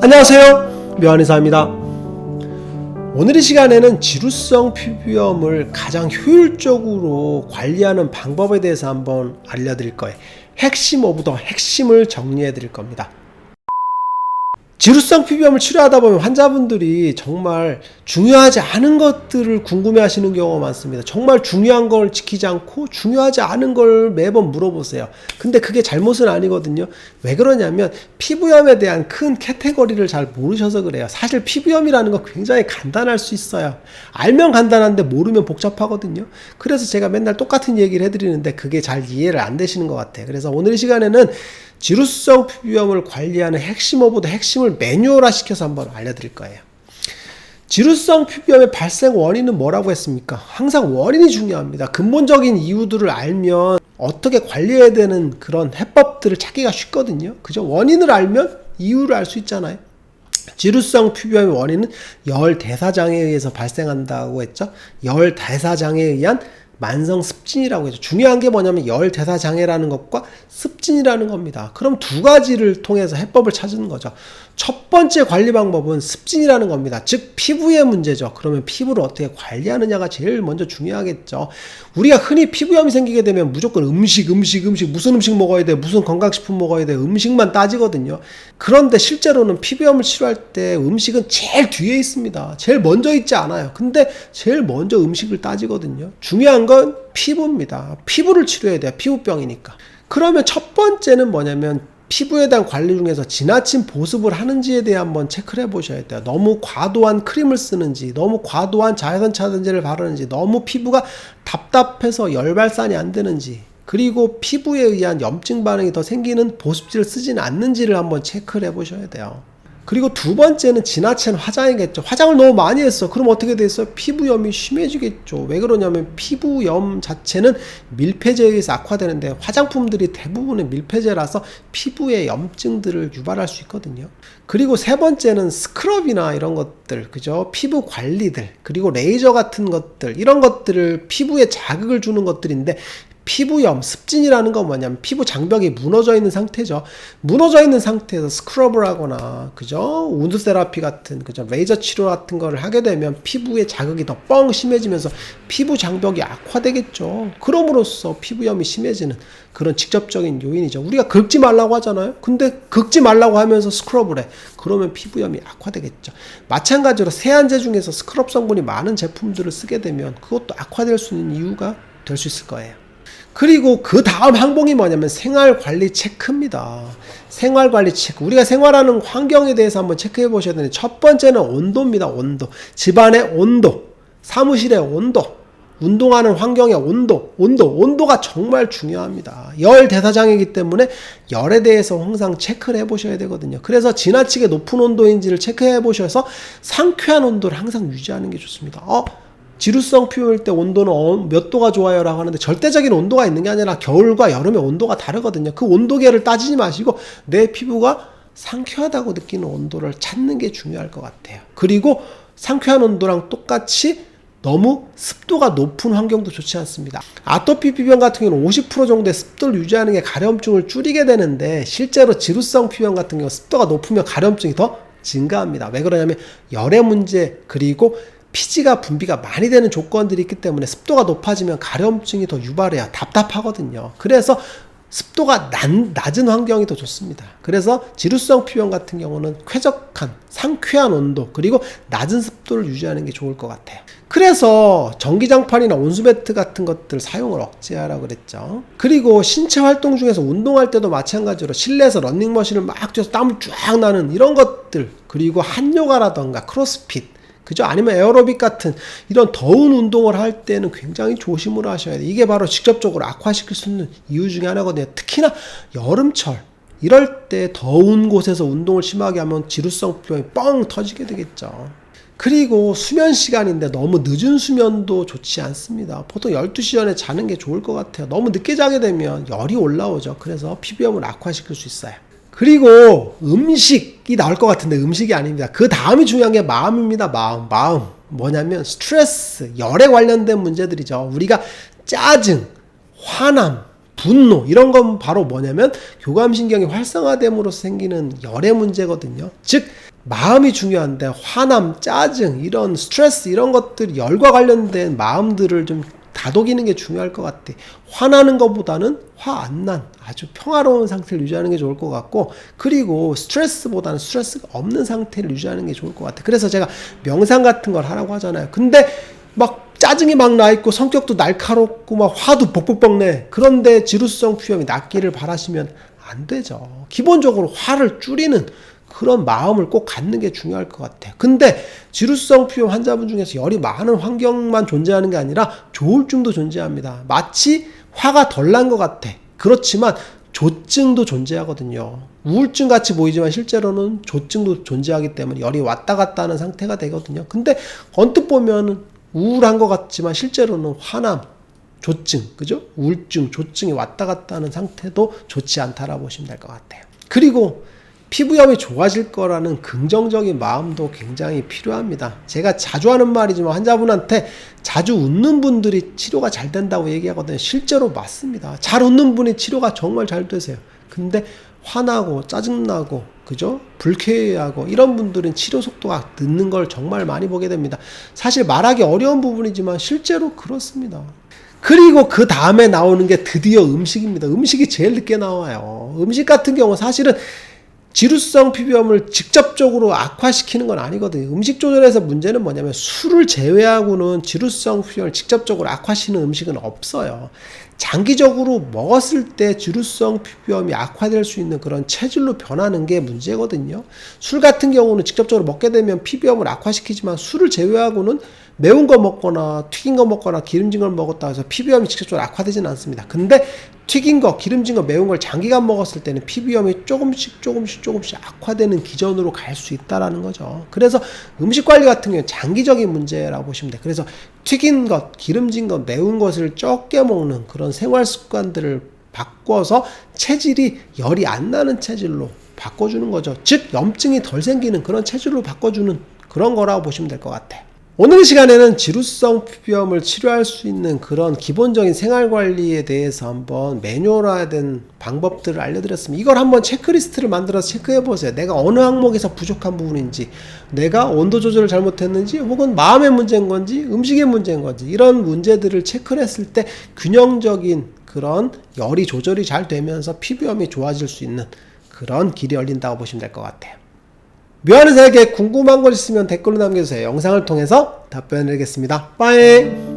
안녕하세요, 묘한의사입니다. 오늘 이 시간에는 지루성 피부염을 가장 효율적으로 관리하는 방법에 대해서 한번 알려드릴 거예요. 핵심 오브 더 핵심을 정리해 드릴 겁니다. 지루성 피부염을 치료하다 보면 환자분들이 정말 중요하지 않은 것들을 궁금해 하시는 경우가 많습니다. 정말 중요한 걸 지키지 않고 중요하지 않은 걸 매번 물어보세요. 근데 그게 잘못은 아니거든요. 왜 그러냐면 피부염에 대한 큰 카테고리를 잘 모르셔서 그래요. 사실 피부염이라는 거 굉장히 간단할 수 있어요. 알면 간단한데 모르면 복잡하거든요. 그래서 제가 맨날 똑같은 얘기를 해드리는데 그게 잘 이해를 안 되시는 것 같아요. 그래서 오늘 이 시간에는 지루성 피부염을 관리하는 핵심 오브 더 핵심을 매뉴얼화 시켜서 한번 알려드릴 거예요. 지루성 피부염의 발생 원인은 뭐라고 했습니까? 항상 원인이 중요합니다. 근본적인 이유들을 알면 어떻게 관리해야 되는 그런 해법들을 찾기가 쉽거든요. 그죠? 원인을 알면 이유를 알 수 있잖아요. 지루성 피부염의 원인은 열대사장애에 의해서 발생한다고 했죠. 열대사장애에 의한 만성 습진이라고 해서 중요한 게 뭐냐면 열대사장애라는 것과 습진이라는 겁니다. 그럼 두 가지를 통해서 해법을 찾는 거죠. 첫 번째 관리 방법은 습진이라는 겁니다. 즉 피부의 문제죠. 그러면 피부를 어떻게 관리하느냐가 제일 먼저 중요하겠죠. 우리가 흔히 피부염이 생기게 되면 무조건 음식 무슨 음식 먹어야 돼, 무슨 건강식품 먹어야 돼, 음식만 따지거든요. 그런데 실제로는 피부염을 치료할 때 음식은 제일 뒤에 있습니다. 제일 먼저 있지 않아요. 근데 제일 먼저 음식을 따지거든요. 중요한 건 피부입니다. 피부를 치료해야 돼요. 피부병이니까. 그러면 첫 번째는 뭐냐면 피부에 대한 관리 중에서 지나친 보습을 하는지에 대해 한번 체크를 해보셔야 돼요. 너무 과도한 크림을 쓰는지, 너무 과도한 자외선 차단제를 바르는지, 너무 피부가 답답해서 열 발산이 안 되는지, 그리고 피부에 의한 염증 반응이 더 생기는 보습제를 쓰지는 않는지를 한번 체크를 해보셔야 돼요. 그리고 두 번째는 지나친 화장이겠죠. 화장을 너무 많이 했어. 그럼 어떻게 됐어요? 피부염이 심해지겠죠. 왜 그러냐면 피부염 자체는 밀폐제에 의해서 악화되는데 화장품들이 대부분은 밀폐제라서 피부에 염증들을 유발할 수 있거든요. 그리고 세 번째는 스크럽이나 이런 것들, 그죠? 피부 관리들, 그리고 레이저 같은 것들, 이런 것들을 피부에 자극을 주는 것들인데 피부염, 습진이라는 건 뭐냐면 피부 장벽이 무너져 있는 상태죠. 무너져 있는 상태에서 스크럽을 하거나, 그죠? 우드 세라피 같은, 그죠? 레이저 치료 같은 거를 하게 되면 피부의 자극이 더 뻥 심해지면서 피부 장벽이 악화되겠죠. 그럼으로써 피부염이 심해지는 그런 직접적인 요인이죠. 우리가 긁지 말라고 하잖아요. 근데 긁지 말라고 하면서 스크럽을 해. 그러면 피부염이 악화되겠죠. 마찬가지로 세안제 중에서 스크럽 성분이 많은 제품들을 쓰게 되면 그것도 악화될 수 있는 이유가 될 수 있을 거예요. 그리고 그 다음 항목이 뭐냐면 생활관리 체크입니다. 생활관리 체크. 우리가 생활하는 환경에 대해서 한번 체크해 보셔야 되는데 첫 번째는 온도입니다. 온도. 집안의 온도, 사무실의 온도, 운동하는 환경의 온도가 정말 중요합니다. 열 대사장애이기 때문에 열에 대해서 항상 체크를 해보셔야 되거든요. 그래서 지나치게 높은 온도인지를 체크해 보셔서 상쾌한 온도를 항상 유지하는 게 좋습니다. 지루성 피부일 때 온도는 몇 도가 좋아요 라고 하는데 절대적인 온도가 있는 게 아니라 겨울과 여름의 온도가 다르거든요. 그 온도계를 따지지 마시고 내 피부가 상쾌하다고 느끼는 온도를 찾는 게 중요할 것 같아요. 그리고 상쾌한 온도랑 똑같이 너무 습도가 높은 환경도 좋지 않습니다. 아토피 피부염 같은 경우는 50% 정도의 습도를 유지하는 게 가려움증을 줄이게 되는데 실제로 지루성 피부염 같은 경우 습도가 높으면 가려움증이 더 증가합니다. 왜 그러냐면 열의 문제, 그리고 피지가 분비가 많이 되는 조건들이 있기 때문에 습도가 높아지면 가려움증이 더 유발해요. 답답하거든요. 그래서 습도가 낮은 환경이 더 좋습니다. 그래서 지루성 피부염 같은 경우는 쾌적한 상쾌한 온도, 그리고 낮은 습도를 유지하는 게 좋을 것 같아요. 그래서 전기장판이나 온수매트 같은 것들 사용을 억제하라고 그랬죠. 그리고 신체 활동 중에서 운동할 때도 마찬가지로 실내에서 러닝머신을 막 뛰어서 땀을 쫙 나는 이런 것들, 그리고 한요가라던가 크로스핏, 그죠? 아니면 에어로빅 같은 이런 더운 운동을 할 때는 굉장히 조심을 하셔야 돼요. 이게 바로 직접적으로 악화시킬 수 있는 이유 중에 하나거든요. 특히나 여름철 이럴 때 더운 곳에서 운동을 심하게 하면 지루성 피부염이 뻥 터지게 되겠죠. 그리고 수면 시간인데 너무 늦은 수면도 좋지 않습니다. 보통 12시 전에 자는 게 좋을 것 같아요. 너무 늦게 자게 되면 열이 올라오죠. 그래서 피부염을 악화시킬 수 있어요. 그리고 음식이 나올 것 같은데 음식이 아닙니다. 그 다음이 중요한 게 마음입니다. 마음. 뭐냐면 스트레스, 열에 관련된 문제들이죠. 우리가 짜증, 화남, 분노 이런 건 바로 뭐냐면 교감신경이 활성화됨으로써 생기는 열의 문제거든요. 즉 마음이 중요한데 화남, 짜증, 이런 스트레스 이런 것들 열과 관련된 마음들을 좀 다독이는 게 중요할 것 같아. 화나는 것보다는 화 안 난 아주 평화로운 상태를 유지하는 게 좋을 것 같고, 그리고 스트레스보다는 스트레스가 없는 상태를 유지하는 게 좋을 것 같아. 그래서 제가 명상 같은 걸 하라고 하잖아요. 근데 막 짜증이 막 나 있고 성격도 날카롭고 막 화도 벅벅벅 내. 그런데 지루성 피염이 낫기를 바라시면 안 되죠. 기본적으로 화를 줄이는 그런 마음을 꼭 갖는 게 중요할 것 같아요. 근데 지루성 피염 환자분 중에서 열이 많은 환경만 존재하는 게 아니라 조울증도 존재합니다. 마치 화가 덜 난 것 같아. 그렇지만 조증도 존재하거든요. 우울증 같이 보이지만 실제로는 조증도 존재하기 때문에 열이 왔다 갔다 하는 상태가 되거든요. 근데 언뜻 보면 우울한 것 같지만 실제로는 화남, 조증, 그죠? 우울증, 조증이 왔다 갔다 하는 상태도 좋지 않다라고 보시면 될 것 같아요. 그리고 피부염이 좋아질 거라는 긍정적인 마음도 굉장히 필요합니다. 제가 자주 하는 말이지만 환자분한테 자주 웃는 분들이 치료가 잘 된다고 얘기하거든요. 실제로 맞습니다. 잘 웃는 분이 치료가 정말 잘 되세요. 근데 화나고 짜증나고 그죠? 불쾌해하고 이런 분들은 치료 속도가 늦는 걸 정말 많이 보게 됩니다. 사실 말하기 어려운 부분이지만 실제로 그렇습니다. 그리고 그 다음에 나오는 게 드디어 음식입니다. 음식이 제일 늦게 나와요. 음식 같은 경우 사실은 지루성 피부염을 직접적으로 악화시키는 건 아니거든요. 음식 조절에서 문제는 뭐냐면 술을 제외하고는 지루성 피부염을 직접적으로 악화시키는 음식은 없어요. 장기적으로 먹었을 때 지루성 피부염이 악화될 수 있는 그런 체질로 변하는 게 문제거든요. 술 같은 경우는 직접적으로 먹게 되면 피부염을 악화시키지만 술을 제외하고는 매운 거 먹거나 튀긴 거 먹거나 기름진 걸 먹었다 해서 피부염이 직접적으로 악화되지는 않습니다. 근데 튀긴 거, 기름진 거, 매운 걸 장기간 먹었을 때는 피부염이 조금씩 악화되는 기전으로 갈 수 있다라는 거죠. 그래서 음식 관리 같은 경우는 장기적인 문제라고 보시면 돼요. 그래서 튀긴 것, 기름진 것, 매운 것을 적게 먹는 그런 생활 습관들을 바꿔서 체질이 열이 안 나는 체질로 바꿔주는 거죠. 즉 염증이 덜 생기는 그런 체질로 바꿔주는 그런 거라고 보시면 될 것 같아요. 오늘 시간에는 지루성 피부염을 치료할 수 있는 그런 기본적인 생활관리에 대해서 한번 매뉴얼화된 방법들을 알려드렸습니다. 이걸 한번 체크리스트를 만들어서 체크해보세요. 내가 어느 항목에서 부족한 부분인지, 내가 온도 조절을 잘못했는지, 혹은 마음의 문제인 건지, 음식의 문제인 건지, 이런 문제들을 체크를 했을 때 균형적인 그런 열이 조절이 잘 되면서 피부염이 좋아질 수 있는 그런 길이 열린다고 보시면 될 것 같아요. 묘하는 세계 궁금한 거 있으면 댓글로 남겨주세요. 영상을 통해서 답변드리겠습니다. 빠이.